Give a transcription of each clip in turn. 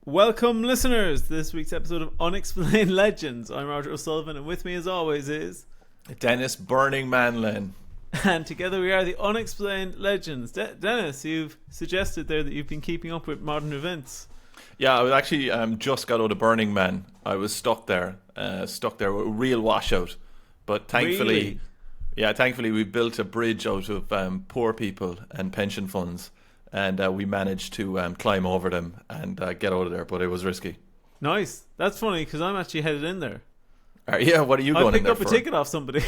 Welcome, listeners, to this week's episode of Unexplained Legends. I'm Roger O'Sullivan, and with me, as always, is Denis Burning Manlin. And together we are the Unexplained Legends. Denis, you've suggested there that you've been keeping up with modern events. Yeah, I was actually just got out of Burning Man. I was stuck there with a real washout. But thankfully, Really? thankfully we built a bridge out of poor people and pension funds, and we managed to climb over them and get out of there. But it was risky. Nice. That's funny because I'm actually headed in there. Yeah, what are you going in there I picked up for? a ticket off somebody.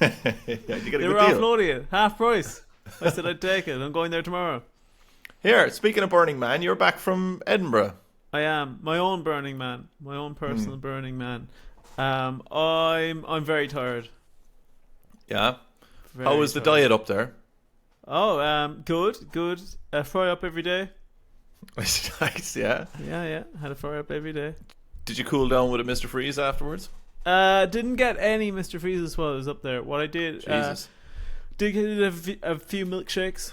Yeah, you get a They good were deal. offloading it, half price. I said I'd take it. I'm going there tomorrow. Here, speaking of Burning Man, you're back from Edinburgh. I am my own Burning Man, my own personal Burning Man. I'm very tired. Yeah. Very How was the tired. diet up there? Oh, good. Fry up every day. Nice, yeah. Yeah. Had a fry up every day. Did you cool down with a Mr. Freeze afterwards? Didn't get any Mr. Freezes while I was up there. What I did, Jesus. did get a few milkshakes.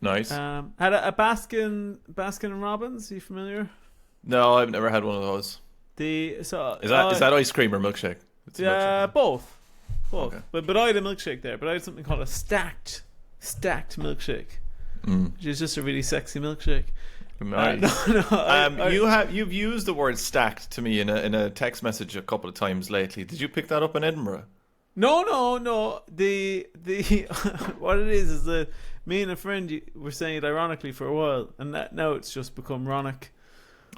Nice. Had a Baskin and Robbins. Are you familiar? No, I've never had one of those. Is Is that ice cream or milkshake? It's a milkshake. both. Okay. But I had a milkshake there. But I had something called a stacked milkshake, which is just a really sexy milkshake. Nice. You've used the word stacked to me in a text message a couple of times lately. Did you pick that up in Edinburgh? No. The what it is that me and a friend were saying it ironically for a while, and now it's just become ronic.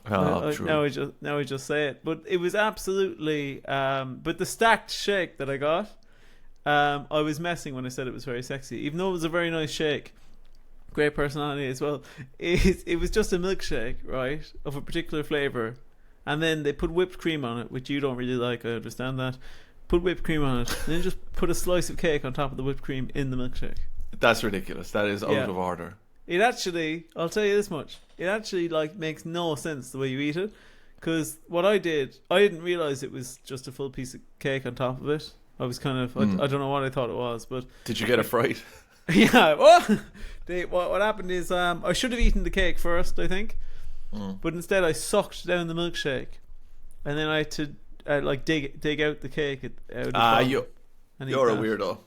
True. Now we just say it, but it was absolutely. But the stacked shake that I got, I was messing when I said it was very sexy, even though it was a very nice shake. Great personality as well. It was just a milkshake, right, of a particular flavour, and then they put whipped cream on it, which you don't really like. I understand that. Put whipped cream on it, and then just put a slice of cake on top of the whipped cream in the milkshake. That's ridiculous. That is out of order. It actually, I'll tell you this much. It actually makes no sense the way you eat it, because what I didn't realize it was just a full piece of cake on top of it. I was kind of, I don't know what I thought it was, but Did you get a fright? yeah. Well, what happened is I should have eaten the cake first, I think, but instead I sucked down the milkshake, and then I had to dig out the cake out of the bottom and eat You're a that. weirdo.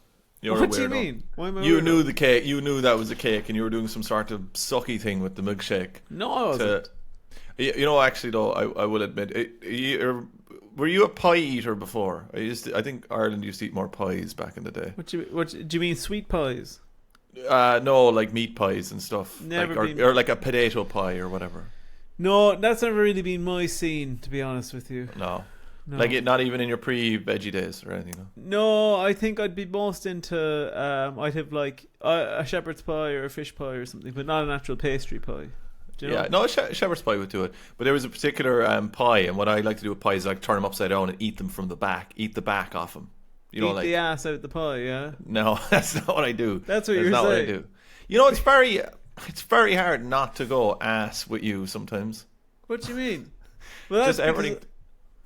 You're What a weirdo. do you mean? Why am I You weirdo? knew the cake. You knew that was a cake, and you were doing some sort of sucky thing with the milkshake. No, I wasn't. You know, actually, though, I will admit, were you a pie eater before? I think Ireland used to eat more pies back in the day. What do you mean, sweet pies? No, like meat pies and stuff. Never been- or like a potato pie or whatever. No, that's never really been my scene, to be honest with you. No. No. Like it, not even in your pre-veggie days or anything. No, I think I'd be most into. I'd have like a shepherd's pie or a fish pie or something, but not an actual pastry pie. Do you know? Yeah, no, shepherd's pie would do it. But there was a particular pie, and what I like to do with pies is like turn them upside down and eat them from the back, eat the back off them. You know, Eat the ass out the pie, yeah. No, that's not what I do. That's what that's you're not saying. what I do. You know, it's very hard not to go ass with you sometimes. What do you mean? Well, Just everything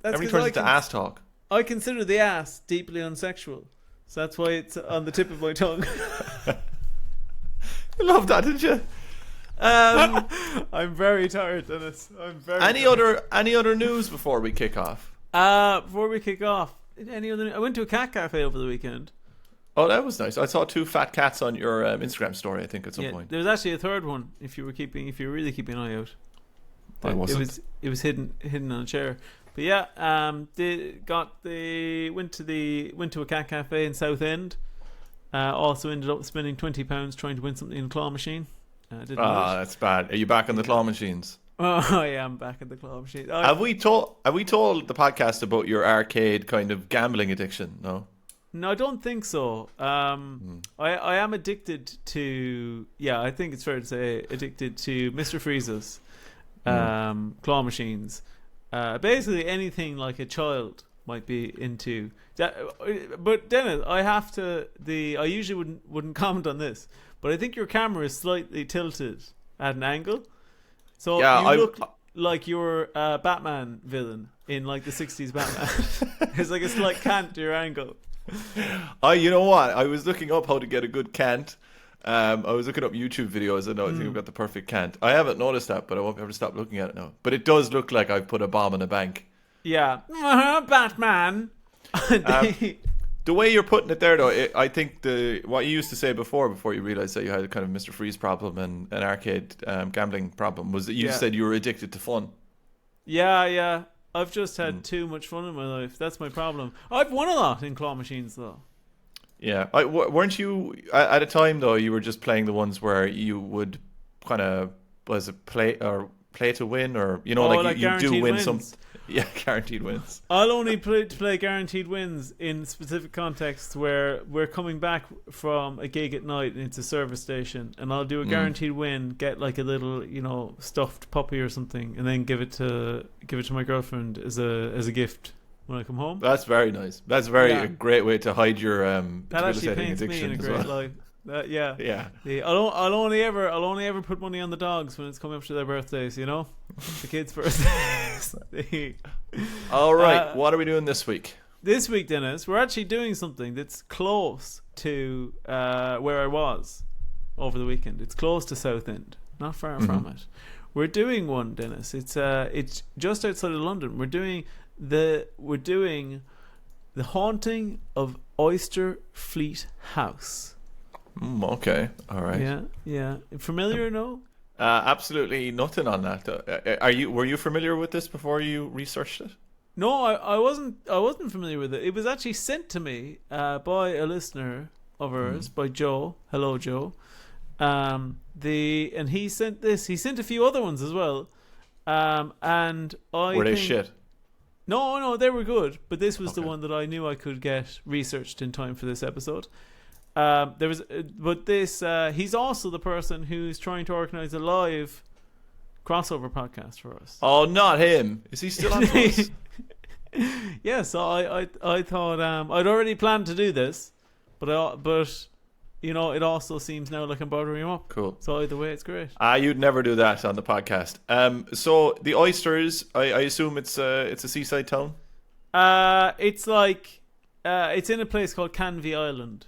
turns into ass talk. I consider the ass deeply unsexual, so that's why it's on the tip of my tongue. I love that, didn't you? I'm very tired, Dennis. I'm very. Any other news before we kick off? Before we kick off, I went to a cat cafe over the weekend. Oh, that was nice. I saw 2 fat cats on your Instagram story, I think, at some point. There was actually a third one. If you were really keeping an eye out. I wasn't. It was hidden on a chair. But yeah, went to a cat cafe in Southend. Also ended up spending £20 trying to win something in a claw machine. Didn't win it. That's bad. Are you back on the claw machines? Oh, I am back at the claw machine. Have we told the podcast about your arcade kind of gambling addiction? No. No, I don't think so. I am addicted to. Yeah, I think it's fair to say addicted to Mr. Freeze's claw machines. Basically anything like a child might be into. But Dennis, I usually wouldn't comment on this, but I think your camera is slightly tilted at an angle. So you look like you're a Batman villain in like the 60s Batman. There's like a slight cant to your angle. You know what? I was looking up how to get a good cant, I was looking up YouTube videos and I think I've got the perfect cant. I haven't noticed that, but I won't be able to stop looking at it now. But it does look like I've put a bomb in a bank. Yeah. Batman. The way you're putting it there, though, I think what you used to say before you realised that you had a kind of Mr. Freeze problem and an arcade gambling problem was that you said you were addicted to fun. Yeah. I've just had too much fun in my life. That's my problem. I've won a lot in claw machines, though. Yeah. Weren't you, at a time, though, you were just playing the ones where you would kind of, play to win? Or, like you do win some... Yeah, guaranteed wins. I'll only play guaranteed wins in specific contexts where we're coming back from a gig at night and it's a service station, and I'll do a guaranteed win, get like a little, stuffed puppy or something, and then give it to my girlfriend as a gift when I come home. That's very nice. That's a great way to hide your that actually paints me in a great light. Yeah. I'll only ever put money on the dogs when it's coming up to their birthdays. The kids' birthdays. All right, what are we doing this week? This week, Dennis, we're actually doing something that's close to where I was over the weekend. It's close to Southend, not far from it. We're doing one, Dennis. It's just outside of London. We're doing the haunting of Oysterfleet House. Okay, all right. Yeah. Familiar or no? Absolutely nothing on that. Were you familiar with this before you researched it? No, I wasn't familiar with it. It was actually sent to me by a listener of ours, by Joe. Hello, Joe. And he sent this. He sent a few other ones as well. Were they shit? No, they were good. But this was the one that I knew I could get researched in time for this episode. He's also the person who's trying to organise a live crossover podcast for us. Oh, not him! Is he still on to us? Yeah, so I thought I'd already planned to do this, but it also seems now like I'm bothering him up. Cool. So either way, it's great. You'd never do that on the podcast. So the Oysters, I assume it's a seaside town. It's like it's in a place called Canvey Island.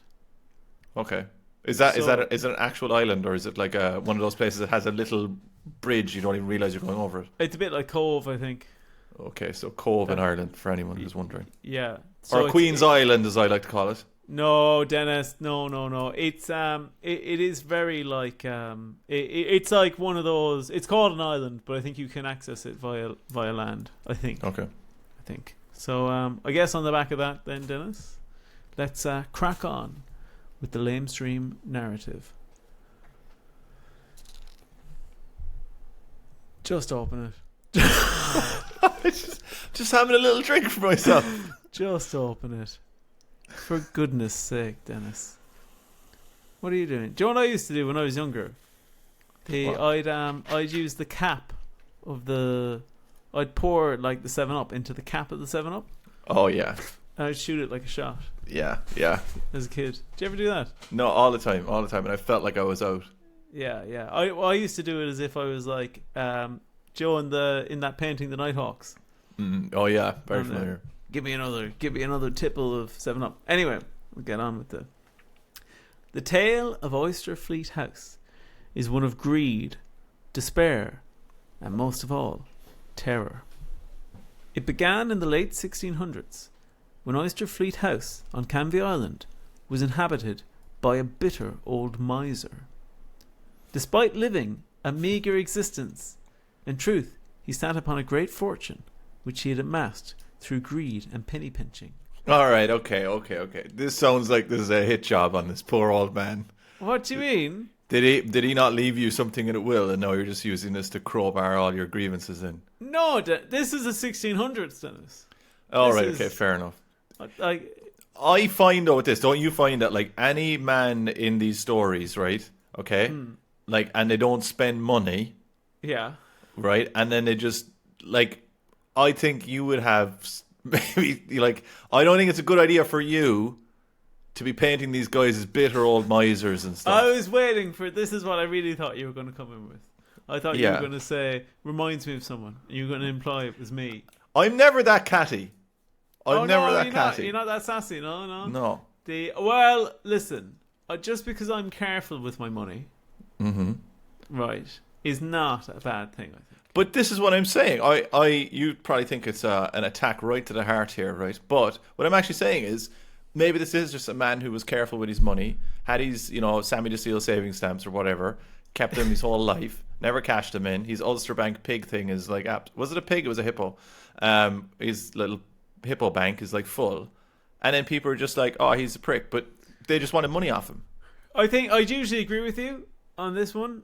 Okay. Is it an actual island, or is it like one of those places that has a little bridge you don't even realise you're going over it? It's a bit like Cove, I think. Okay, so Cove in Ireland, for anyone who's wondering. Yeah. So or Queen's Island, as I like to call it. No, Dennis. No. It's it is very like it's like one of those. It's called an island, but I think you can access it via land. I think. Okay. I think so. I guess on the back of that, then, Dennis, let's crack on with the lamestream narrative. Just open it. just having a little drink for myself. Just open it. For goodness sake, Dennis. What are you doing? Do you know what I used to do when I was younger? I'd use the cap of I'd pour like the 7-Up into the cap of the 7-Up. Oh yeah. And I'd shoot it like a shot. Yeah. As a kid. Did you ever do that? No, all the time, and I felt like I was out. Yeah. I used to do it as if I was like Joe in that painting, The Nighthawks. Oh yeah, very familiar. Give me another tipple of 7-Up. Anyway, we'll get on with the tale of Oysterfleet House is one of greed, despair, and most of all, terror. It began in the late 1600s when Oysterfleet House on Canvey Island was inhabited by a bitter old miser. Despite living a meagre existence, in truth, he sat upon a great fortune which he had amassed through greed and penny pinching. All right, okay. This sounds like this is a hit job on this poor old man. What do you mean? Did he not leave you something in at will, and now you're just using this to crowbar all your grievances in? No, this is the 1600s, Dennis. All right, okay, fair enough. I find though with this, don't you find that like any man in these stories, right? Okay, like, and they don't spend money. Yeah. Right, and then they just like. I think you would have maybe like. I don't think it's a good idea for you to be painting these guys as bitter old misers and stuff. I was waiting for this. Is what I really thought you were going to come in with. I thought you were going to say reminds me of someone. You were going to imply it was me. I'm never that catty. I'm never that catty. You're not that sassy. No. No. Well, listen. just because I'm careful with my money, mm-hmm. right, is not a bad thing, I think. But this is what I'm saying. You probably think it's an attack right to the heart here, right? But what I'm actually saying is, maybe this is just a man who was careful with his money, had his, Sammy the Seal savings stamps or whatever, kept them his whole life, never cashed them in. His Ulster Bank pig thing is like, was it a pig? It was a hippo. His little hippo bank is like full. And then people are just like, oh, he's a prick. But they just wanted money off him. I think I'd usually agree with you on this one.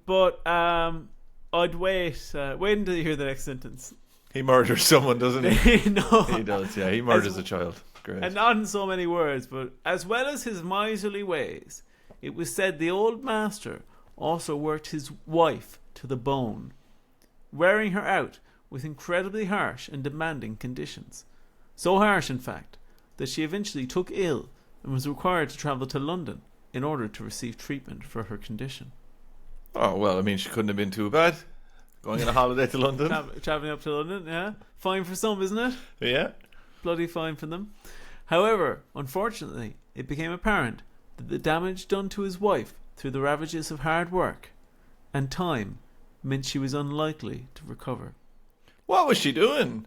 But I'd wait until you hear the next sentence. He murders someone, doesn't he? No. He does, yeah. He murders a child. Great. And not in so many words, but as well as his miserly ways, it was said the old master also worked his wife to the bone, wearing her out with incredibly harsh and demanding conditions. So harsh, in fact, that she eventually took ill and was required to travel to London in order to receive treatment for her condition. Oh, well, I mean, she couldn't have been too bad. Going on a holiday to London. Travelling up to London, yeah. Fine for some, isn't it? Yeah. Bloody fine for them. However, unfortunately, it became apparent that the damage done to his wife through the ravages of hard work and time meant she was unlikely to recover. What was she doing?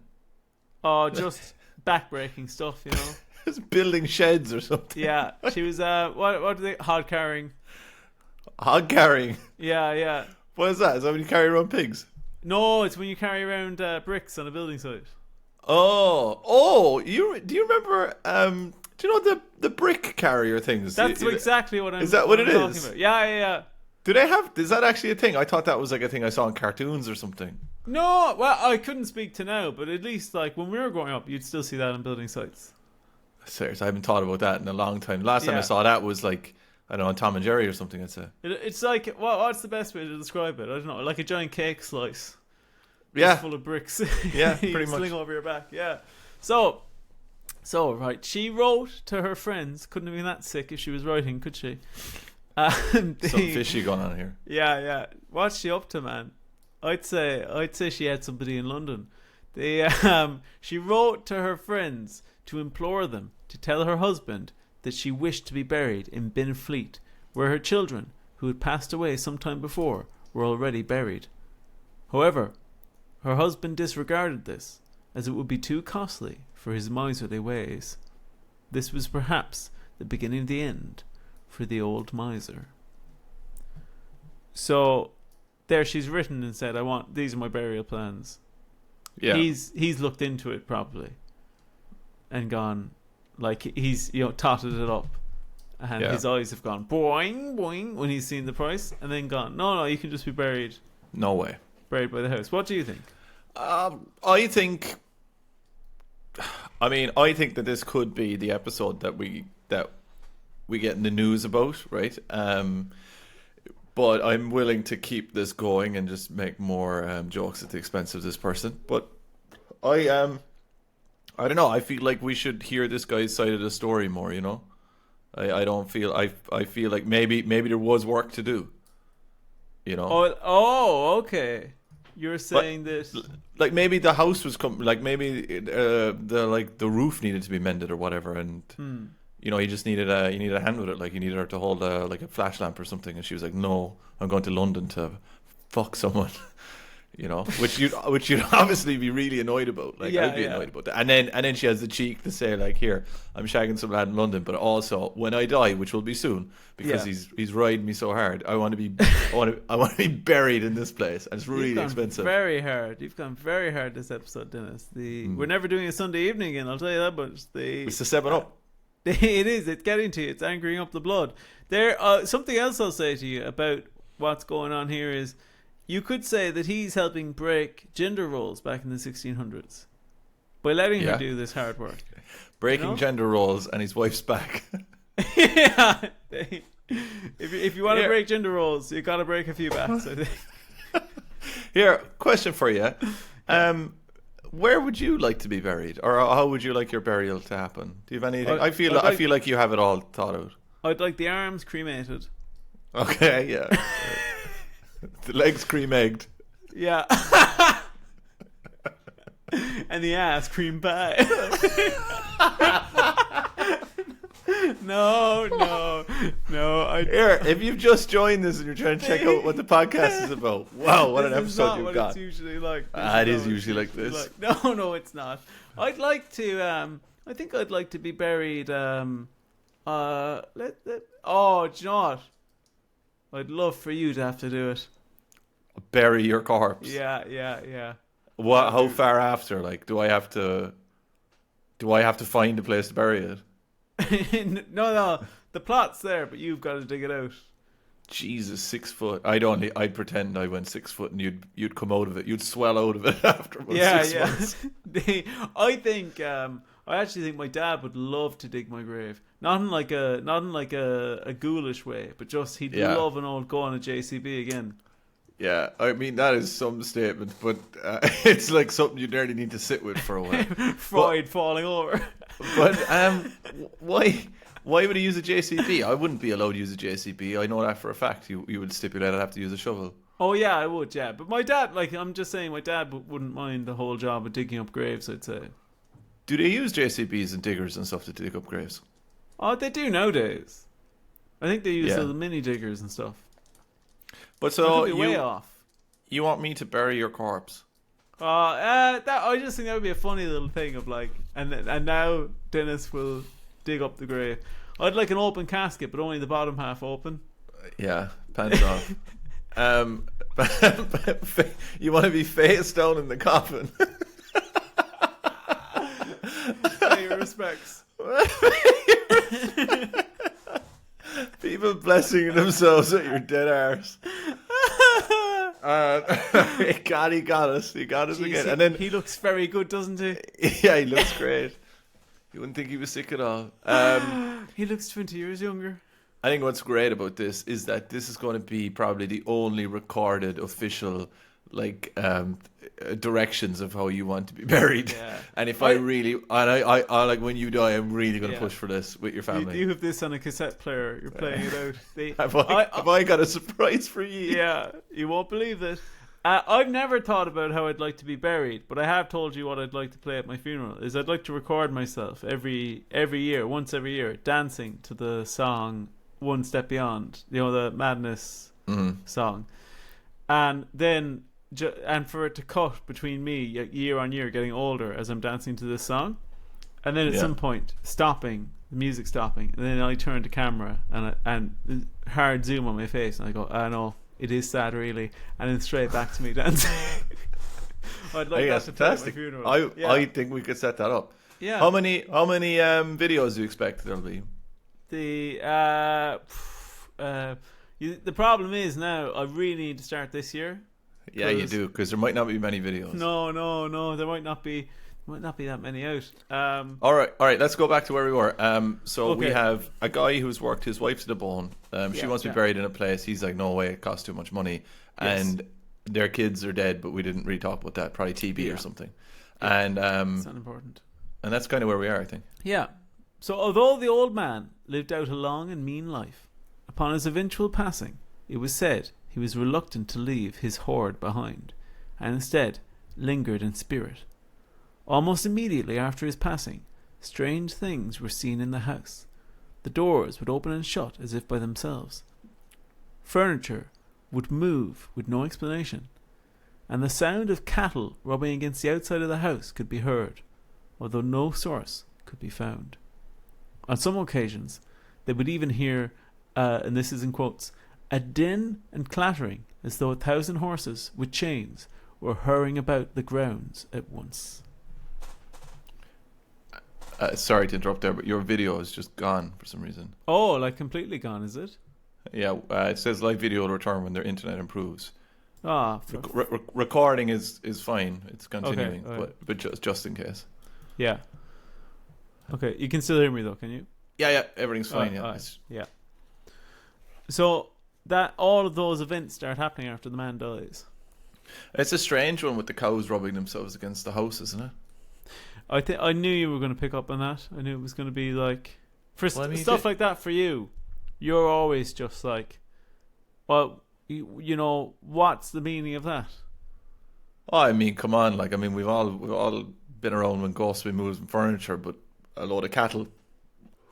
Oh, just backbreaking stuff, Just building sheds or something. Yeah, she was, what do they, hod carrying. Hog carrying? Yeah. What is that? Is that when you carry around pigs? No, it's when you carry around bricks on a building site. Oh! Do you remember? Do you know the brick carrier things? That's exactly what I'm. Is that what it talking is? about. Yeah. Do they have? Is that actually a thing? I thought that was like a thing I saw in cartoons or something. No, well, I couldn't speak to now, but at least like when we were growing up, you'd still see that on building sites. Serious, I haven't thought about that in a long time. Last time I saw that was like, I don't know, on Tom and Jerry or something, I'd say. It's like, what's the best way to describe it? I don't know, like a giant cake slice. Yeah. Full of bricks. Yeah, you pretty much. sling over your back, yeah. So, right, she wrote to her friends, couldn't have been that sick if she was writing, could she? Something fishy going on here. Yeah. What's she up to, man? I'd say she had somebody in London. She wrote to her friends to implore them to tell her husband that she wished to be buried in Oysterfleet, where her children, who had passed away some time before, were already buried. However, her husband disregarded this, as it would be too costly for his miserly ways. This was perhaps the beginning of the end for the old miser. So there she's written and said, these are my burial plans. Yeah. He's looked into it properly and gone, like, he's totted it up, and his eyes have gone boing boing when he's seen the price, and then gone, no, you can just be buried. No way. Buried by the house. What do you think? I think that this could be the episode that we get in the news about, right? But I'm willing to keep this going and just make more jokes at the expense of this person. But I don't know. I feel like we should hear this guy's side of the story more. I don't feel. I feel like maybe there was work to do. Oh, okay. You're saying this, like maybe the house was like maybe the roof needed to be mended or whatever, and he just needed a hand with it. Like, he needed her to hold a flash lamp or something, and she was like, "No, I'm going to London to fuck someone." Which you'd obviously be really annoyed about. Like, I'd be annoyed about that. And then she has the cheek to say, like, "Here, I'm shagging some lad in London, but also when I die, which will be soon, because he's riding me so hard, I want to be buried in this place, and it's really expensive." Very hard. You've gone very hard this episode, Dennis. We're never doing a Sunday evening again, I'll tell you that. But it's the 7-Up. It is. It's getting to you. It's angering up the blood. Something else I'll say to you about what's going on here is, you could say that he's helping break gender roles back in the 1600s by letting her do this hard work. Breaking gender roles, and his wife's back. Yeah. If you want to break gender roles, you got to break a few backs, I think. Here, question for you. Where would you like to be buried, or how would you like your burial to happen? Do you have anything? I feel like you have it all thought out. I'd like the arms cremated. Okay, yeah. The legs cream-egged. Yeah. And the ass cream pie. No. Here, if you've just joined us and you're trying to check out what the podcast is about, wow, what an episode you've got. It's usually like. It is usually like this. No, it's not. I'd like to. I think I'd like to be buried. Do you know what? I'd love for you to have to do it. Bury your corpse. Yeah. What? How far after? Like, do I have to find a place to bury it? No. The plot's there, but you've got to dig it out. Jesus, 6 foot. I'd pretend I went 6 foot, and you'd come out of it. You'd swell out of it after about 6 months. I actually think my dad would love to dig my grave. Not in like a ghoulish way, but just he'd love an old go on a JCB again. Yeah, I mean that is some statement, but it's like something you nearly need to sit with for a while. Freud falling over. But why would he use a JCB? I wouldn't be allowed to use a JCB. I know that for a fact. You would stipulate I'd have to use a shovel. Oh yeah, I would. Yeah, but my dad, I'm just saying, my dad wouldn't mind the whole job of digging up graves. I'd say. Do they use JCBs and diggers and stuff to dig up graves? Oh, they do nowadays. I think they use the mini diggers and stuff. But so way off. You want me to bury your corpse? I just think that would be a funny little thing of like, and now Denis will dig up the grave. I'd like an open casket, but only the bottom half open. Yeah, pants off. You want to be face down in the coffin. Pay your respects. People blessing themselves at your dead arse. God, he got us. He got us again. And then he looks very good, doesn't he? Yeah, he looks great. You wouldn't think he was sick at all. He looks 20 years younger. I think what's great about this is that this is going to be probably the only recorded official directions of how you want to be buried. Yeah. And if I like when you die, I'm really going to push for this with your family. You have this on a cassette player. You're playing it out. Have I got a surprise for you? Yeah, you won't believe this. I've never thought about how I'd like to be buried, but I have told you what I'd like to play at my funeral. Is I'd like to record myself every year, once every year, dancing to the song One Step Beyond, the Madness song, and then and for it to cut between me year on year getting older as I'm dancing to this song, and then at some point stopping, the music stopping, and then I turn to camera and hard zoom on my face, and I go, I know. It is sad, really, and then straight back to me dancing. I'd like that to play at my funeral. I think we could set that up. Yeah. How many videos do you expect there'll be? The problem is now I really need to start this year. Yeah, you do, because there might not be many videos. No, there might not be that many out. All right. Let's go back to where we were. We have a guy who's worked his wife to the bone. She wants to be buried in a place. He's like, no way, it costs too much money. Yes. And their kids are dead, but we didn't really talk about that. Probably TB or something. Yeah. And it's not important. And that's kind of where we are, I think. Yeah. So although the old man lived out a long and mean life, upon his eventual passing, it was said he was reluctant to leave his hoard behind, and instead lingered in spirit. Almost immediately after his passing, strange things were seen in the house. The doors would open and shut as if by themselves. Furniture would move with no explanation, and the sound of cattle rubbing against the outside of the house could be heard, although no source could be found. On some occasions, they would even hear, and this is in quotes, a din and clattering as though 1,000 horses with chains were hurrying about the grounds at once. Sorry to interrupt there, but your video is just gone for some reason. Oh, like completely gone, is it? Yeah, it says live video will return when their internet improves. Recording is fine. It's continuing, okay, but just in case. Yeah. Okay, you can still hear me though, can you? Yeah, everything's fine. Yeah. So that all of those events start happening after the man dies. It's a strange one with the cows rubbing themselves against the house, isn't it? I knew you were going to pick up on that. I knew it was going to be like stuff like that for you. You're always just like, well, you know, what's the meaning of that? Oh, I mean, come on, we've all been around when ghosts been moving furniture, but a load of cattle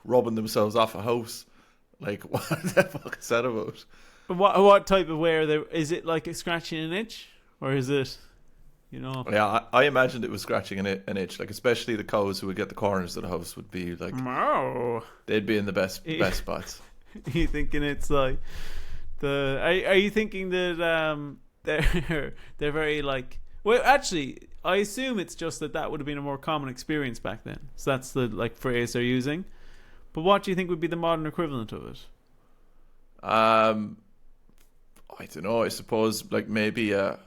rubbing themselves off a house, Like, what the fuck is that about? What type of wear there is it? Like a scratching an itch, or is it? You know. Yeah, I imagined it was scratching an itch. Like, especially the cows who would get the corners of the house would be like, they'd be in the best spots. Are you thinking it's like the? Are you thinking that they're very like? Well, actually, I assume it's just that would have been a more common experience back then. So that's the like phrase they're using. But what do you think would be the modern equivalent of it? I don't know. I suppose like maybe a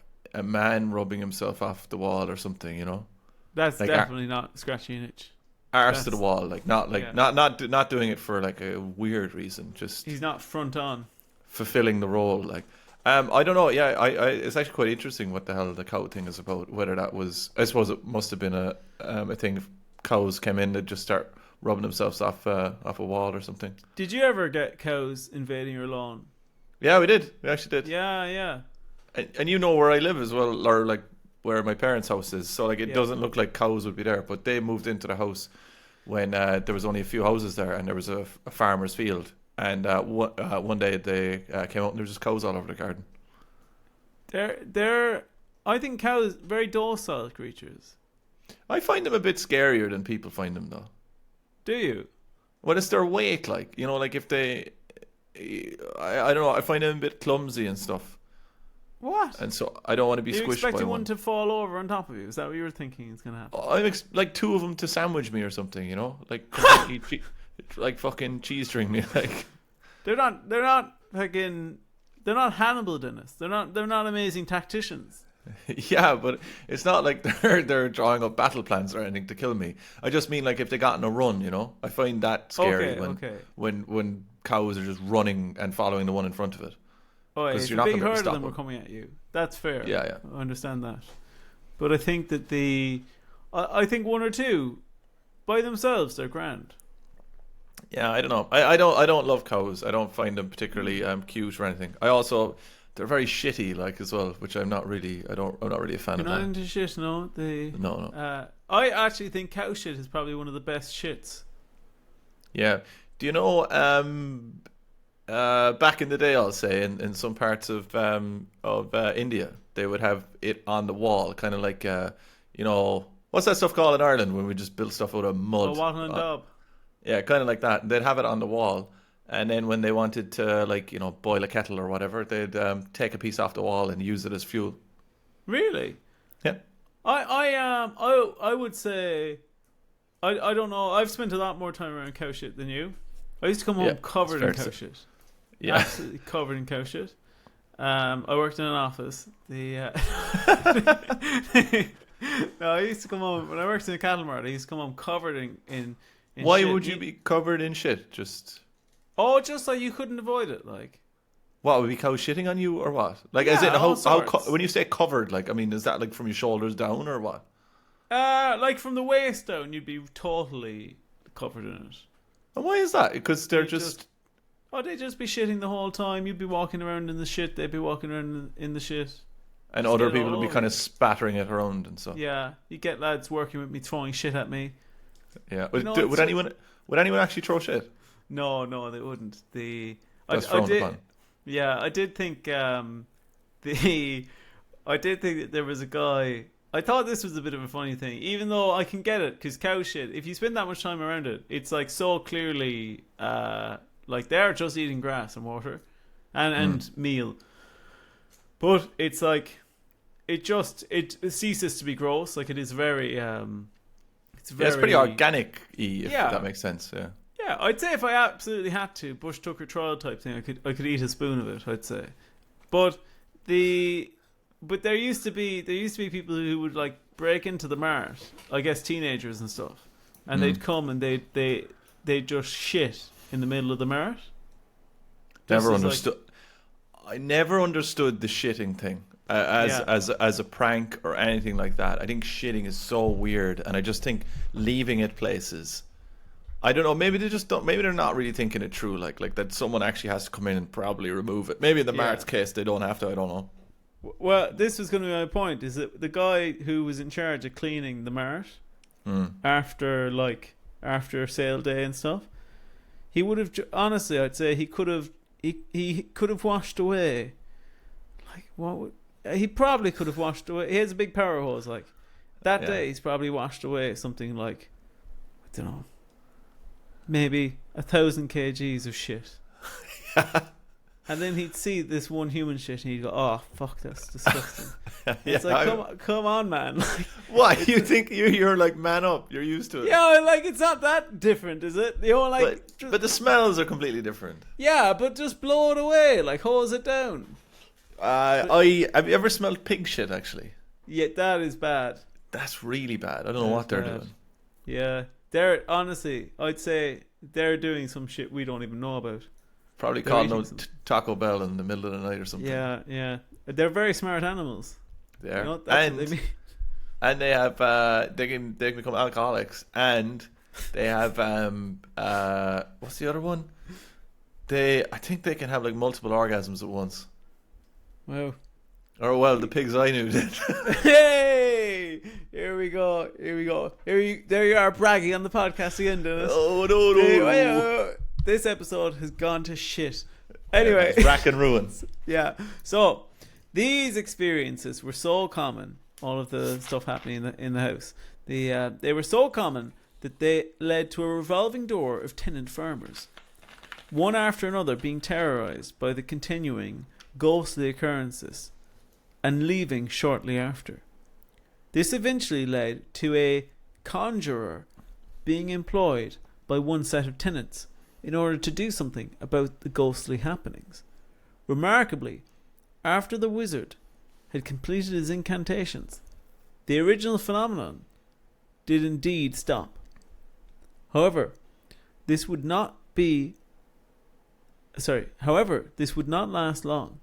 man rubbing himself off the wall or something. You know, that's like definitely not scratching an itch. Arse to the wall, like not doing it for like a weird reason. Just he's not front on fulfilling the role. Like I don't know. Yeah, I it's actually quite interesting what the hell the cow thing is about. Whether that was, I suppose it must have been a thing. If cows came in, they'd just start rubbing themselves off a wall or something. Did you ever get cows invading your lawn? Yeah, we did. We actually did. Yeah. And you know where I live as well, or like where my parents' house is. So like it doesn't look like cows would be there, but they moved into the house when there was only a few houses there, and there was a farmer's field. And one day they came out and there was just cows all over the garden. They're I think cows very docile creatures. I find them a bit scarier than people find them, though. Do you? What is their weight like? You know, like if they, I don't know. I find them a bit clumsy and stuff. What? And so I don't want to be squished by one. You expected one to fall over on top of you? Is that what you were thinking is going to happen? I'm like two of them to sandwich me or something. You know, like like fucking cheese string me. Like they're not fucking. They're not Hannibal, Denis. They're not amazing tacticians. Yeah, but it's not like they're drawing up battle plans or anything to kill me. I just mean like if they got in a run, you know. I find that scary when cows are just running and following the one in front of it. Oh, yeah, if a big herd of them were coming at you, that's fair. Yeah. I understand that. But I think that I think one or two by themselves they're grand. Yeah, I don't know. I don't love cows. I don't find them particularly cute or anything. They're very shitty, like as well, which I'm not really a fan of. You're not into shit, no? No. I actually think cow shit is probably one of the best shits. Yeah. Do you know? Back in the day, I'll say in some parts of India, they would have it on the wall, kind of like you know, what's that stuff called in Ireland when we just build stuff out of mud? Oh, wattle and daub. Yeah, kind of like that. They'd have it on the wall. And then when they wanted to, like, you know, boil a kettle or whatever, they'd take a piece off the wall and use it as fuel. Really? Yeah. I would say, I don't know. I've spent a lot more time around cow shit than you. I used to come home covered in cow shit. Yeah. Absolutely covered in cow shit. I worked in an office. No, I used to come home when I worked in a cattle mart. I used to come home covered in Why shit. would you be covered in shit? Just like you couldn't avoid it, like. What, would be cows shitting on you or what? Like, as in when you say covered, like, I mean, is that like from your shoulders down or what? Like from the waist down, you'd be totally covered in it. And why is that? Because they'd just be shitting the whole time. You'd be walking around in the shit. They'd be walking around in the shit. And other people would be kind of spattering it around and stuff. Yeah, you get lads working with me throwing shit at me. Yeah, would anyone actually throw shit? No, they wouldn't. That's frowned upon. Yeah, I did think that there was a guy. I thought this was a bit of a funny thing, even though I can get it because cow shit. If you spend that much time around it, it's like so clearly like they're just eating grass and water and meal. But it's like it ceases to be gross. Like it is very. It's pretty organic-y, if that makes sense. Yeah. Yeah, I'd say if I absolutely had to, Bush Tucker trial type thing, I could eat a spoon of it. I'd say, but there used to be people who would like break into the mart, I guess teenagers and stuff, and they'd come and they'd just shit in the middle of the mart. Never understood. I never understood the shitting thing as a prank or anything like that. I think shitting is so weird, and I just think leaving it places. I don't know. Maybe they just don't. Maybe they're not really thinking it through. Like that, someone actually has to come in and probably remove it. Maybe in the Mart's case, they don't have to. I don't know. Well, this was going to be my point. Is that the guy who was in charge of cleaning the Mart after sale day and stuff? he would have honestly, I'd say he could have washed away. Like he probably could have washed away. He has a big power hose. Like that day, he's probably washed away something like, I don't know, maybe 1,000 kgs of shit. And then he'd see this one human shit and he'd go, "Oh fuck, that's disgusting." It's like, come on, man. Like, why you think you're like man up? You're used to it. Yeah, like it's not that different, is it? You know, like, but the smells are completely different. Yeah, but just blow it away, like hose it down. Have you ever smelled pig shit? Actually, yeah, that is bad. That's really bad. I don't know what they're doing. Yeah, they're honestly, I'd say they're doing some shit we don't even know about. Probably calling out Taco Bell in the middle of the night or something. Yeah. They're very smart animals. They are. You know, that's what they mean. And they have they can become alcoholics, and they have what's the other one? I think they can have like multiple orgasms at once. Wow. Or well, the pigs I knew did. Hey, here we go. There you are bragging on the podcast again, Dennis. Oh no. This episode has gone to shit. Anyway, it's rack and ruins. Yeah. So these experiences were so common. All of the stuff happening in the house. They were so common that they led to a revolving door of tenant farmers, one after another being terrorized by the continuing ghostly occurrences and leaving shortly after. This eventually led to a conjurer being employed by one set of tenants in order to do something about the ghostly happenings. Remarkably, after the wizard had completed his incantations, the original phenomenon did indeed stop. However, this would not last long,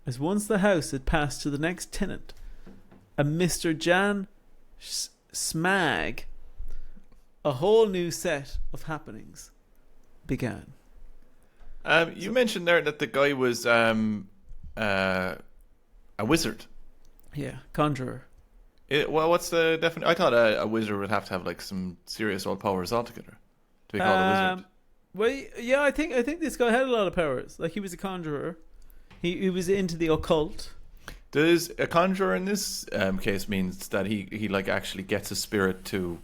as once the house had passed to the next tenant, a Mr. Jan Smag, a whole new set of happenings began. You mentioned there that the guy was a wizard. Yeah, conjurer. Well, what's the definition? I thought a wizard would have to have like some serious old powers altogether to be called a wizard. Well, yeah, I think this guy had a lot of powers. Like he was a conjurer. He was into the occult. Does a conjurer in this case means that he like actually gets a spirit to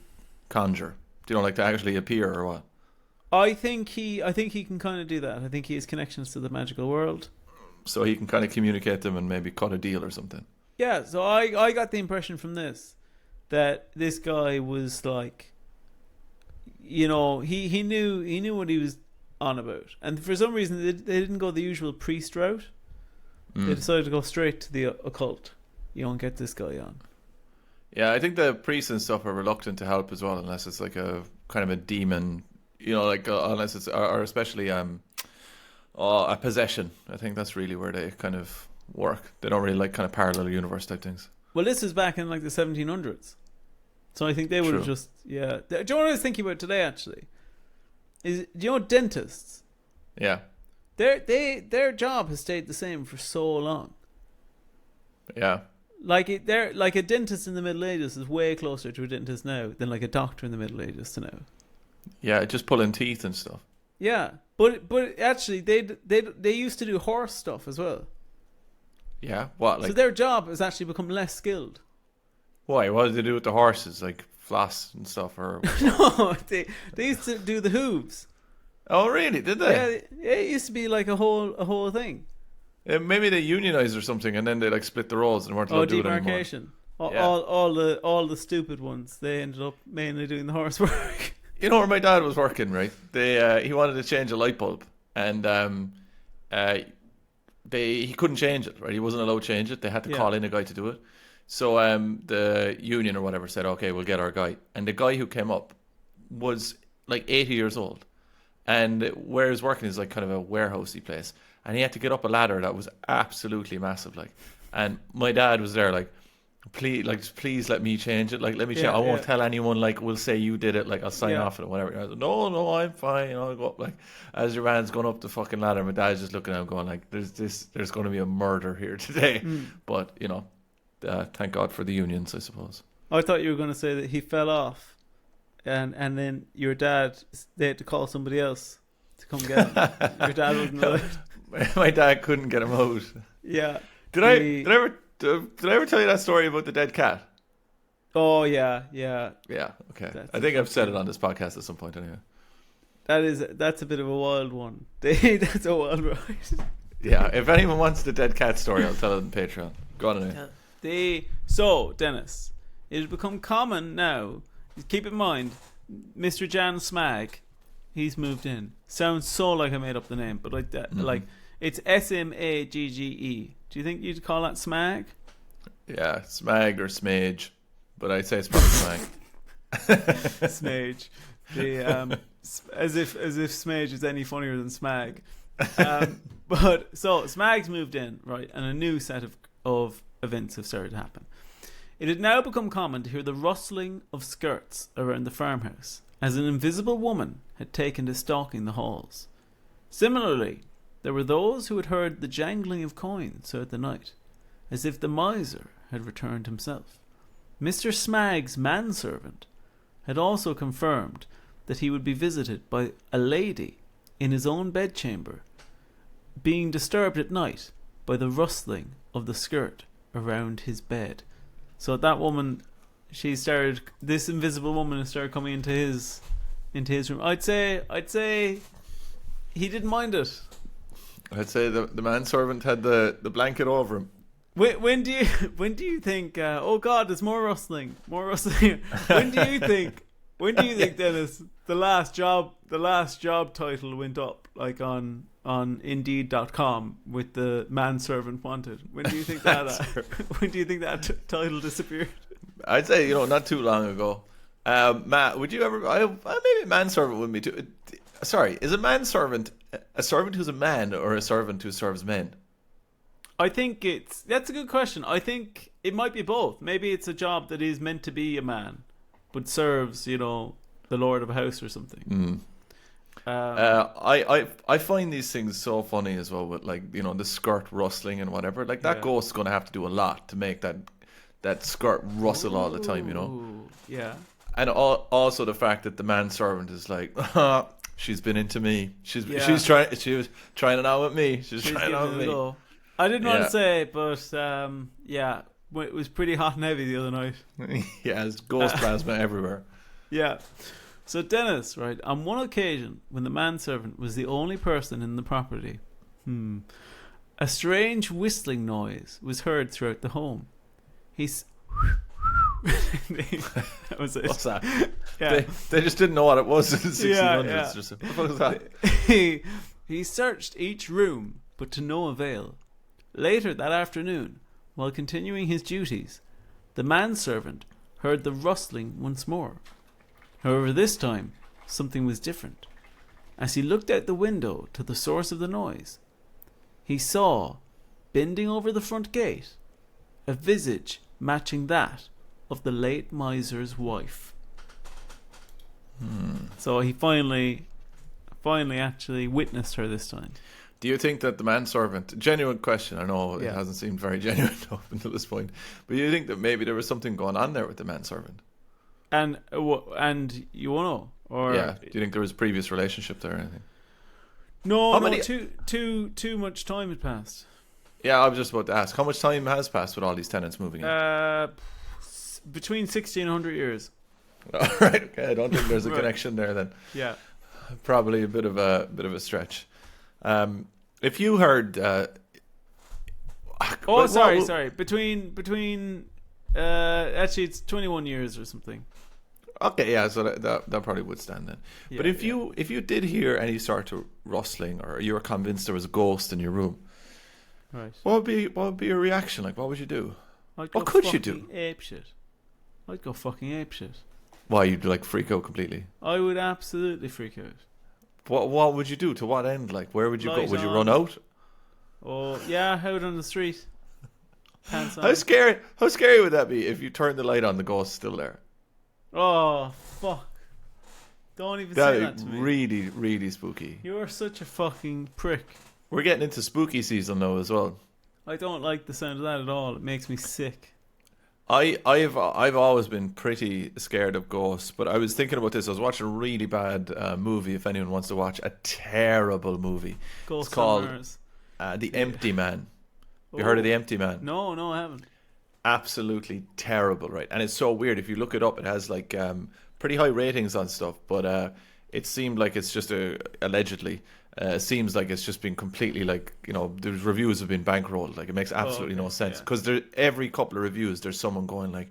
conjure? Do you know, like to actually appear or what? I think he can kind of do that. I think he has connections to the magical world. So he can kind of communicate them and maybe cut a deal or something. Yeah, so I got the impression from this that this guy was like, you know, he knew what he was on about. And for some reason they didn't go the usual priest route. They decided to go straight to the occult. You don't get this guy on. Yeah, I think the priests and stuff are reluctant to help as well, unless it's like a kind of a demon, you know, like unless it's or especially a possession. I think that's really where they kind of work. They don't really like kind of parallel universe type things. Well, this is back in like the 1700s, so I think they would have just Do you know what I was thinking about today? Actually, do you know dentists? Yeah, their job has stayed the same for so long. Yeah. They're like a dentist in the Middle Ages is way closer to a dentist now than like a doctor in the Middle Ages to now. Yeah, just pulling teeth and stuff. Yeah, but actually they used to do horse stuff as well. Yeah, what? Like, so their job has actually become less skilled. Why? What did they do with the horses? Like floss and stuff, or no? They used to do the hooves. Oh, really? Did they? Yeah, it used to be like a whole thing. Maybe they unionized or something, and then they like split the roles and weren't allowed to do it anymore. Demarcation. All the stupid ones. They ended up mainly doing the horse work. You know where my dad was working, right? He wanted to change a light bulb, and he couldn't change it, right? He wasn't allowed to change it. They had to call in a guy to do it. So the union or whatever said, okay, we'll get our guy. And the guy who came up was like 80 years old, and where he was working is like kind of a warehousey place. And he had to get up a ladder that was absolutely massive, like. And my dad was there, like, please let me change it. Like, let me change. I won't tell anyone. Like, we'll say you did it. Like, I'll sign off on it, whatever. I was like, no, I'm fine. I'll go up. Like, as your man's going up the fucking ladder, my dad's just looking at him, going like, there's going to be a murder here today. But you know, thank God for the unions, I suppose. I thought you were going to say that he fell off, and then your dad, they had to call somebody else to come get him. Your dad wasn't allowed. My dad couldn't get him out. Yeah. Did I ever tell you that story about the dead cat? Oh yeah. Yeah. Okay. I think I've said it on this podcast at some point anyway. That's a bit of a wild one. That's a wild ride. Yeah. If anyone wants the dead cat story, I'll tell it on Patreon. Go on anyway. So Dennis, it has become common now. Keep in mind, Mr. Jan Smag, he's moved in. Sounds so like I made up the name, but like that, like it's Smagge. Do you think you'd call that Smag? Yeah, Smag or Smage, but I'd say it's probably Smag. Smage, as if Smage is any funnier than Smag. But so Smag's moved in, right, and a new set of events have started to happen. It had now become common to hear the rustling of skirts around the farmhouse, as an invisible woman had taken to stalking the halls. Similarly, there were those who had heard the jangling of coins throughout the night, as if the miser had returned himself. Mr. Smag's manservant had also confirmed that he would be visited by a lady in his own bedchamber, being disturbed at night by the rustling of the skirt around his bed. So that woman, this invisible woman has started coming into his room. I'd say he didn't mind it. I'd say the manservant had the blanket over him. When do you think? Oh God, there's more rustling. When do you think, Dennis, the last job title went up, like on Indeed.com with the manservant wanted? When do you think that title disappeared? I'd say not too long ago. Matt, would you ever? Maybe a manservant would be too. Sorry, is a manservant a servant who's a man or a servant who serves men? I think that's a good question. I think it might be both. Maybe it's a job that is meant to be a man, but serves, the lord of a house or something. I find these things so funny as well, with the skirt rustling and whatever. Like that ghost's going to have to do a lot to make that skirt rustle all the time, Yeah. And also the fact that the manservant is like, she's been into me. She was trying it out with me. She's trying it out with me. I didn't want to say it, but it was pretty hot and heavy the other night. Yeah, there's ghost plasma everywhere. Yeah. So Dennis, right, on one occasion when the manservant was the only person in the property, a strange whistling noise was heard throughout the home. That was it. What's that? Yeah. They just didn't know what it was in the 1600s. Yeah. Just, what the fuck was that? He searched each room, but to no avail. Later that afternoon, while continuing his duties, the manservant heard the rustling once more. However, this time, something was different. As he looked out the window to the source of the noise, he saw, bending over the front gate, a visage matching that of the late miser's wife. So he finally actually witnessed her this time. Do you think that the manservant, genuine question, I know it hasn't seemed very genuine up until this point, but do you think that maybe there was something going on there with the manservant? And you want to know? Or do you think there was a previous relationship there or anything? No, too much time had passed. Yeah, I was just about to ask, how much time has passed with all these tenants moving in? Between 60 and 100 years. All right, okay. I don't think there's a connection there then. Yeah, probably a bit of a stretch. If you heard, sorry. Between actually, it's 21 years or something. Okay, yeah, so that probably would stand then. Yeah, but if you did hear any sort of rustling, or you were convinced there was a ghost in your room, right? What would be your reaction? Like, what would you do? What could you do? I'd go fucking apeshit. Why, you'd freak out completely? I would absolutely freak out. What would you do? To what end? Like, where would you go? Would you run out? Oh yeah, out on the street. Pants on. How scary would that be if you turned the light on, the ghost's still there? Oh fuck! Don't even say that to me. Really, really spooky. You're such a fucking prick. We're getting into spooky season now as well. I don't like the sound of that at all. It makes me sick. I've always been pretty scared of ghosts, but I was thinking about this. I was watching a really bad movie. If anyone wants to watch a terrible movie, Ghost it's called Mars. The Empty Man. Have you heard of The Empty Man? No, I haven't. Absolutely terrible, right? And it's so weird. If you look it up, it has like pretty high ratings on stuff, but it seemed like it's just allegedly. It seems like it's just been completely like, the reviews have been bankrolled. Like, it makes absolutely no sense, because every couple of reviews there's someone going like,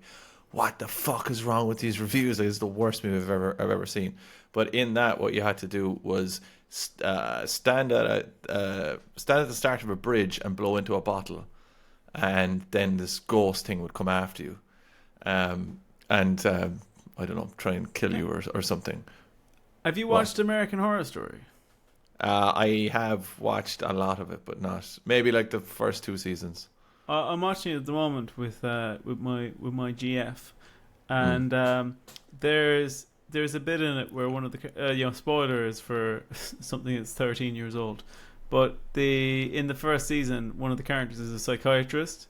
what the fuck is wrong with these reviews? Like, it's the worst movie I've ever seen. But in that, what you had to do was stand at the start of a bridge and blow into a bottle, and then this ghost thing would come after you, and I don't know, try and kill you or something. Have you watched American Horror Story? I have watched a lot of it, but not maybe like the first 2 seasons. I'm watching it at the moment with my GF, and there's a bit in it where one of the spoilers for something that's 13 years old, but in the first season, one of the characters is a psychiatrist.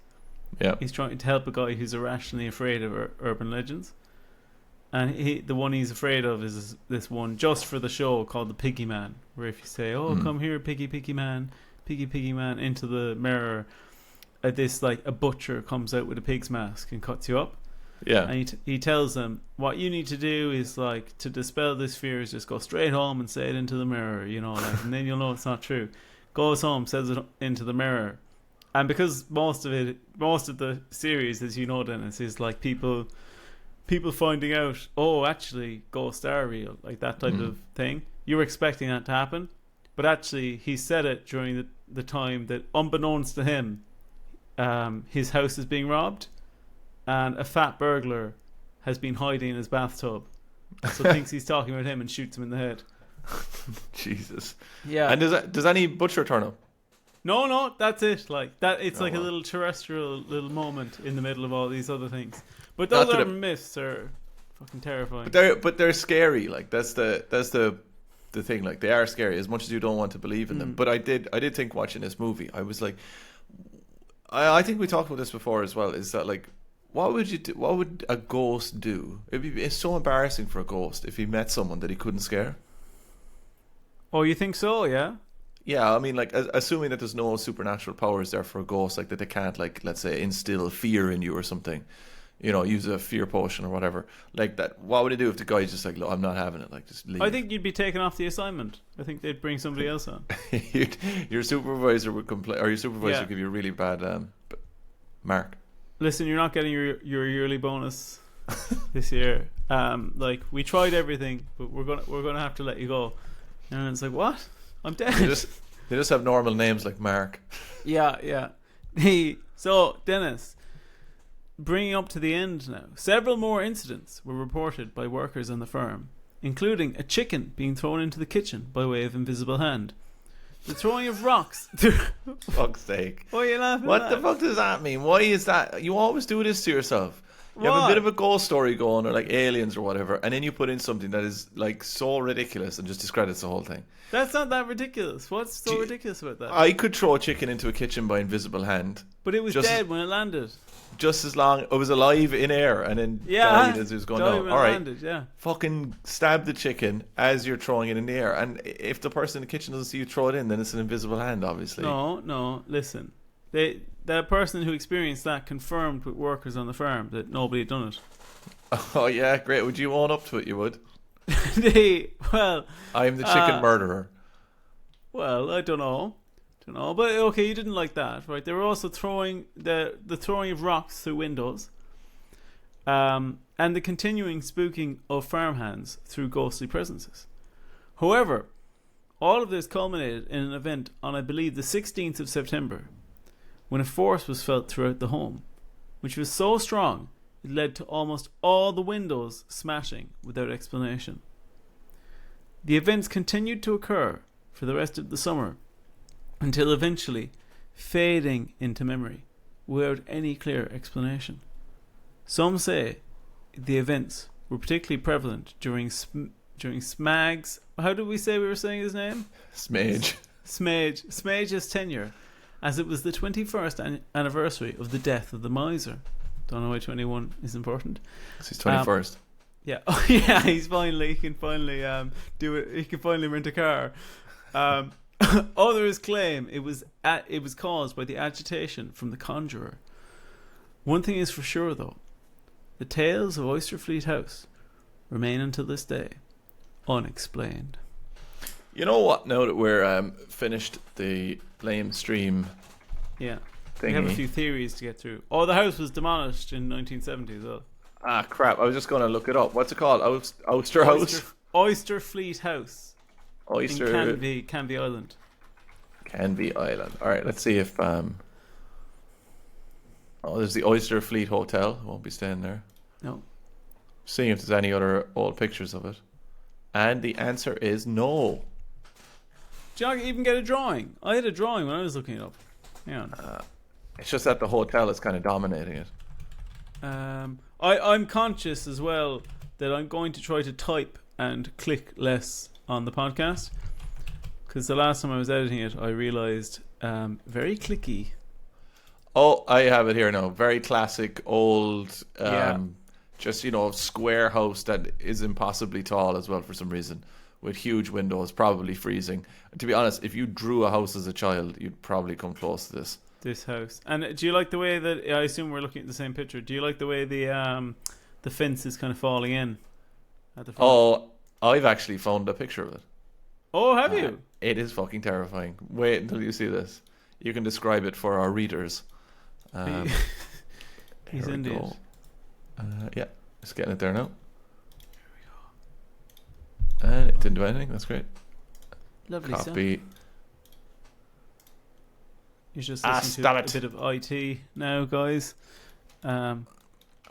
Yeah, he's trying to help a guy who's irrationally afraid of urban legends. And the one he's afraid of is this one just for the show called the Piggy Man, where if you say, come here, piggy man, into the mirror, a butcher comes out with a pig's mask and cuts you up. Yeah. And he tells them, what you need to do is, like, to dispel this fear is just go straight home and say it into the mirror, and then you'll know it's not true. Goes home, says it into the mirror. And because most of the series, as you know, Dennis, is like people finding out, actually ghosts are real, like that type of thing. You were expecting that to happen, but actually he said it during the time that, unbeknownst to him, his house is being robbed, and a fat burglar has been hiding in his bathtub, so thinks he's talking about him and shoots him in the head. Jesus. Yeah. And does any butcher turn up? No, that's it. Like that, it's a little terrestrial little moment in the middle of all these other things. But those urban myths are fucking terrifying. But they're scary. Like that's the thing. Like, they are scary as much as you don't want to believe in them. But I did think, watching this movie, I was like, I think we talked about this before as well. Is that, like, what would you do? What would a ghost do? It's so embarrassing for a ghost if he met someone that he couldn't scare. Oh, you think so? Yeah. Yeah, I mean, like, assuming that there's no supernatural powers there for a ghost, like that they can't, like, let's say, instill fear in you or something. Use a fear potion or whatever. Like that. What would they do if the guy's just like, look, I'm not having it? Like, just leave. I think you'd be taken off the assignment. I think they'd bring somebody else on. Your supervisor would complain, or your supervisor would give you a really bad mark. Listen, you're not getting your yearly bonus this year. Like, we tried everything, but we're gonna have to let you go. And it's like, what? I'm dead. They just have normal names like Mark. Yeah. So, Dennis, bringing up to the end now, several more incidents were reported by workers on the firm, including a chicken being thrown into the kitchen by way of invisible hand, the throwing of rocks. Fuck's sake! Why are you laughing? What the fuck does that mean? Why is that? You always do this to yourself. You have a bit of a ghost story going, or like aliens or whatever, and then you put in something that is like so ridiculous and just discredits the whole thing. That's not that ridiculous. What's so ridiculous about that? I could throw a chicken into a kitchen by invisible hand, but it was dead when it landed. Just as long it was alive in air and then died as it was going down. All right, landed, fucking stab the chicken as you're throwing it in the air, and if the person in the kitchen doesn't see you throw it in, then it's an invisible hand, obviously. No. Listen, the person who experienced that confirmed with workers on the farm that nobody had done it. Oh yeah, great. Would you own up to it? You would. I am the chicken murderer. Well, I don't know, but okay, you didn't like that, right? They were also throwing the throwing of rocks through windows, and the continuing spooking of farmhands through ghostly presences. However, all of this culminated in an event on, I believe, the 16th of September, when a force was felt throughout the home, which was so strong it led to almost all the windows smashing without explanation. The events continued to occur for the rest of the summer, until eventually fading into memory without any clear explanation. Some say the events were particularly prevalent during Smag's... How did we say we were saying his name? Smage's tenure, as it was the 21st anniversary of the death of the miser. Don't know why 21 is important. He's 21st. Yeah. Oh, yeah. He can finally do it. He can finally rent a car. Others claim it was caused by the agitation from the conjurer. One thing is for sure, though: the tales of Oysterfleet House remain until this day unexplained. You know what? Now that we're finished the blame stream, yeah, thingy. We have a few theories to get through. Oh, the house was demolished in 1970 as well. Ah, crap! I was just going to look it up. What's it called? Oyster House. Oysterfleet House. Oyster. In Canvey Island. Canvey Island. All right, let's see if oh, there's the Oysterfleet Hotel. Won't be staying there. No. Seeing if there's any other old pictures of it, and the answer is no. Do you even get a drawing? I had a drawing when I was looking it up. Yeah. It's just that the hotel is kind of dominating it. I'm conscious as well that I'm going to try to type and click less on the podcast, because the last time I was editing it, I realised very clicky. Oh, I have it here now. Very classic, old, just, square house that is impossibly tall as well for some reason, with huge windows, probably freezing. To be honest, if you drew a house as a child, you'd probably come close to this. This house. And do you like the way that, I assume we're looking at the same picture, do you like the way the fence is kind of falling in at the front? Oh, I've actually found a picture of it. Oh, have you? It is fucking terrifying. Wait until you see this. You can describe it for our readers. He's into it. Yeah, just getting it there now. And it didn't do anything. That's great. Lovely Copy. stuff. You're just listening to a bit of IT now, guys.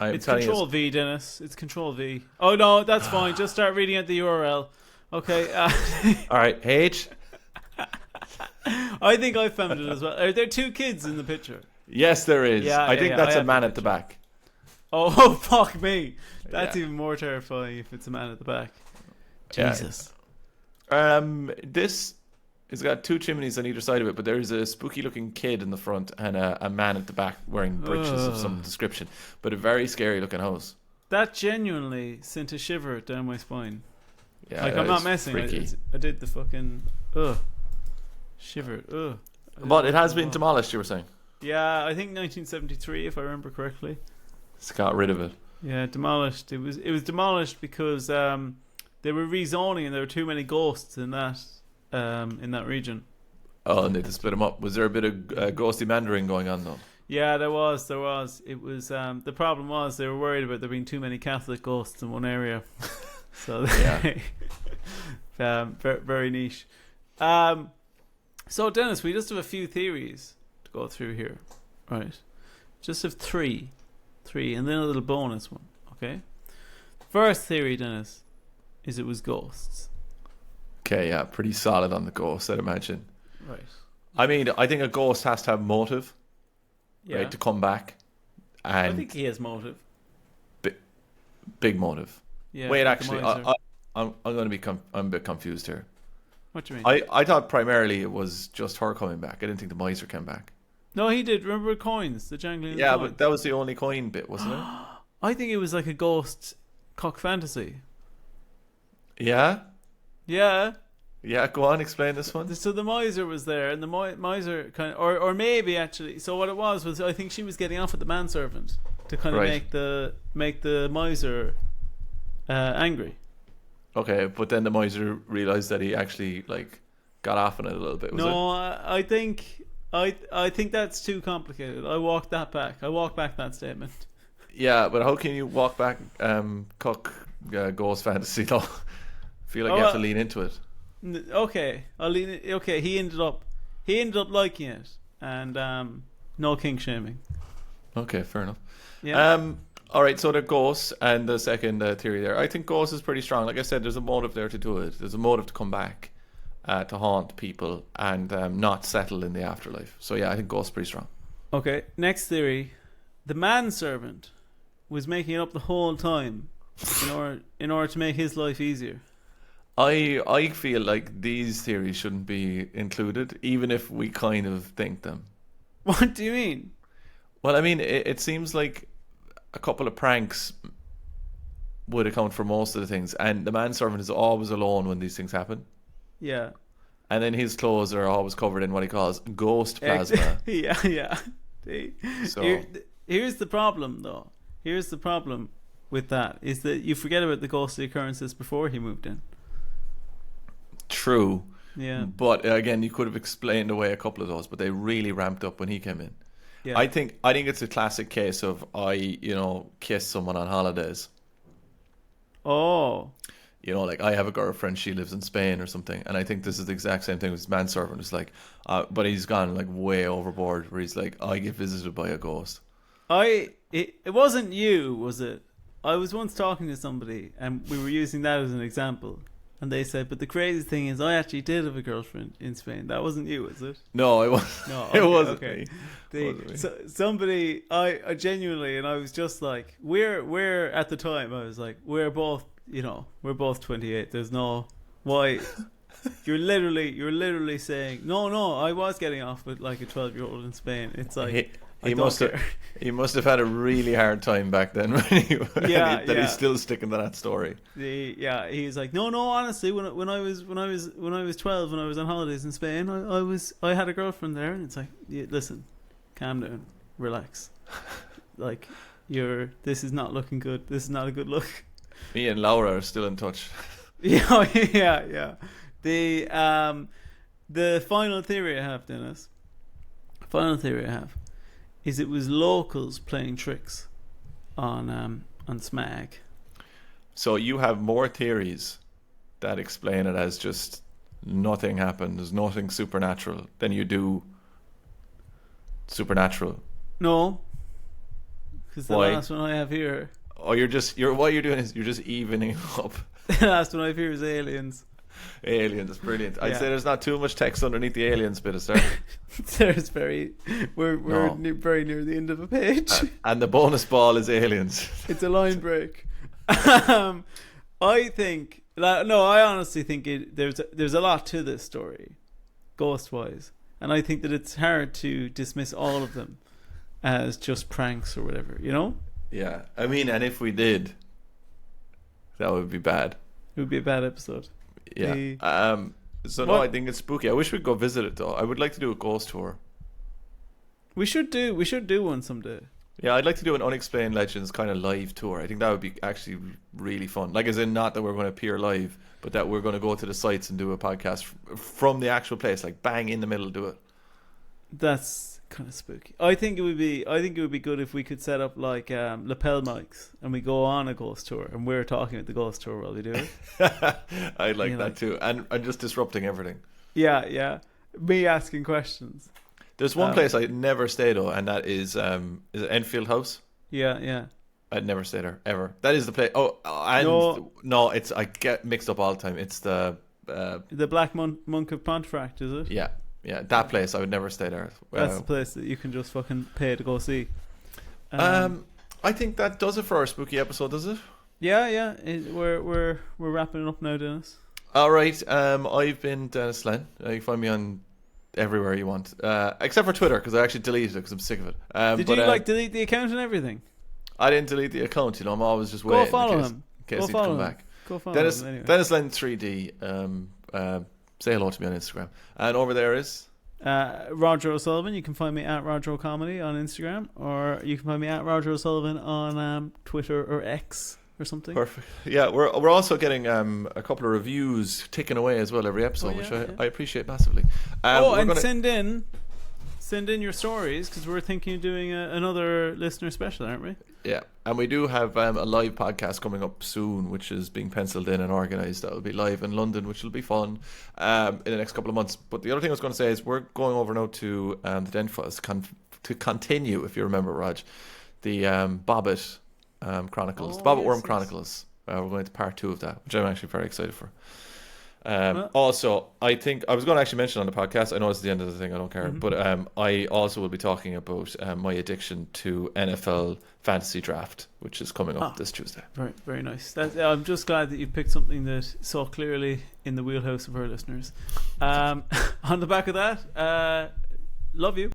It's Control V, Dennis. It's Control V. Oh no, that's fine. Just start reading out the URL. Okay. All right, H. I think I found it as well. Are there two kids in the picture? Yes, there is. Yeah, I think that's a man at the back. Oh, fuck me. That's even more terrifying if it's a man at the back. Jesus. This has got two chimneys on either side of it, but there's a spooky looking kid in the front and a man at the back wearing breeches of some description, but a very scary looking house. That genuinely sent a shiver down my spine. Yeah, like, I'm not messing. I did the fucking shiver. But it has been demolished, you were saying? Yeah, I think 1973, if I remember correctly. It's got rid of it. Yeah, demolished. It was demolished because they were rezoning and there were too many ghosts in that region. Oh, and they had to split them up. Was there a bit of ghosty Mandarin going on though? Yeah, there was. It was the problem was they were worried about there being too many Catholic ghosts in one area. So very niche. So Dennis, we just have a few theories to go through here, right? Just have three, and then a little bonus one. Okay. First theory, Dennis, is it was ghosts. Okay, yeah, pretty solid on the ghost, I'd imagine. Right. I mean, I think a ghost has to have motive, right, to come back. And I think he has motive. Big motive. Yeah. Wait, actually, I'm going to be I'm a bit confused here. What do you mean? I thought primarily it was just her coming back. I didn't think the miser came back. No, he did. Remember coins, the jangling coins? But that was the only coin bit, wasn't it? I think it was like a ghost cock fantasy. Yeah? Yeah. Yeah, go on, explain this one. So the miser was there, and the miser kind of, or maybe actually, so what it was I think she was getting off at the manservant to kind of make the miser angry. Okay, but then the miser realized that he actually got off on it a little bit. I think that's too complicated. I walked back that statement. Yeah, but how can you walk back cook ghost fantasy though? I feel like you have to lean into it. Okay, I'll lean it. Okay, he ended up liking it, and no kink shaming. Okay, fair enough. Yeah. All right, so the ghosts and the second theory there. I think ghost is pretty strong. Like I said, there's a motive there to do it. There's a motive to come back, to haunt people and not settle in the afterlife. So yeah, I think ghost is pretty strong. Okay. Next theory: the manservant was making it up the whole time in order to make his life easier. I feel like these theories shouldn't be included, even if we kind of think them. What do you mean? Well, I mean, it seems like a couple of pranks would account for most of the things, and the manservant is always alone when these things happen. Yeah. And then his clothes are always covered in what he calls ghost plasma. Yeah. So Here's the problem, though. Here's the problem with that, is that you forget about the ghostly occurrences before he moved in. True. Yeah. But again, you could have explained away a couple of those, but they really ramped up when he came in. Yeah. I think it's a classic case of kiss someone on holidays. Oh. Like I have a girlfriend, she lives in Spain or something, and I think this is the exact same thing with his manservant. It's like, but he's gone like way overboard, where he's like, I get visited by a ghost. It wasn't you, was it? I was once talking to somebody, and we were using that as an example, and they said, but the crazy thing is, I actually did have a girlfriend in Spain. That wasn't you, was it? No, it wasn't. No, it wasn't okay. me. Somebody, I genuinely, and I was just like, we're at the time, I was like, we're both 28. There's no why. You're literally saying no. I was getting off with like a 12-year-old in Spain. It's like he must have had a really hard time back then when he's still sticking to that story. He's like no. Honestly, when I was 12, when I was on holidays in Spain, I had a girlfriend there, and it's like, listen, calm down, relax. Like this is not looking good. This is not a good look. Me and Laura are still in touch. Yeah. The final theory I have, Dennis. Is it was locals playing tricks on Smag. So you have more theories that explain it as just nothing happened, there's nothing supernatural, than you do supernatural. No, because the last one I have here. Oh, what you're doing is you're just evening up. The last one I have here is aliens. Aliens, brilliant. I'd say there's not too much text underneath the aliens bit, is there? We're very near the end of a page. And the bonus ball is aliens. It's a line break. I honestly think there's a lot to this story, ghost-wise. And I think that it's hard to dismiss all of them as just pranks or whatever, Yeah, I mean, and if we did, that would be bad. It would be a bad episode. Yeah. I think it's spooky. I wish we'd go visit it though. I would like to do a ghost tour. We should do one someday. Yeah, I'd like to do an Unexplained Legends kind of live tour. I think that would be actually really fun. Like, as in, not that we're going to appear live, but that we're going to go to the sites and do a podcast from the actual place, like bang in the middle, do it. That's kind of spooky. I think it would be good if we could set up like lapel mics and we go on a ghost tour and we're talking at the ghost tour while we do it. I'd like that too, and just disrupting everything. Yeah. Me asking questions. There's one place I never stayed though, and that is it Enfield House? Yeah. I'd never stay there ever. That is the place. Oh, and no, it's, I get mixed up all the time. It's the Black Monk of Pontefract, is it? Yeah, that place. I would never stay there. That's the place that you can just fucking pay to go see. I think that does it for our spooky episode, does it? Yeah. We're wrapping it up now, Dennis. All right. I've been Denis Len. You can find me on everywhere you want, except for Twitter, because I actually deleted it because I'm sick of it. Did you delete the account and everything? I didn't delete the account. I'm always just waiting. Go follow him. In case he'd come back. Go follow Denis, him anyway. Denis Len 3D. Say hello to me on Instagram. And over there is Roger O'Sullivan. You can find me at Roger O'Comedy on Instagram, or you can find me at Roger O'Sullivan on Twitter or X or something. Perfect. Yeah, we're also getting a couple of reviews ticking away as well every episode, which I appreciate massively. Send in your stories, because we're thinking of doing another listener special, aren't we? Yeah, and we do have a live podcast coming up soon, which is being penciled in and organised. That will be live in London, which will be fun in the next couple of months. But the other thing I was going to say is we're going over now to the Den Files to continue, if you remember, Raj, the Bobbit Chronicles, the Bobbit Worm Chronicles. We're going to part 2 of that, which I'm actually very excited for. Also, I think I was going to actually mention on the podcast, I know it's the end of the thing, I don't care, but I also will be talking about my addiction to NFL Fantasy Draft, which is coming up this Tuesday. Very, very nice. I'm just glad that you picked something that so clearly in the wheelhouse of our listeners. On the back of that, love you.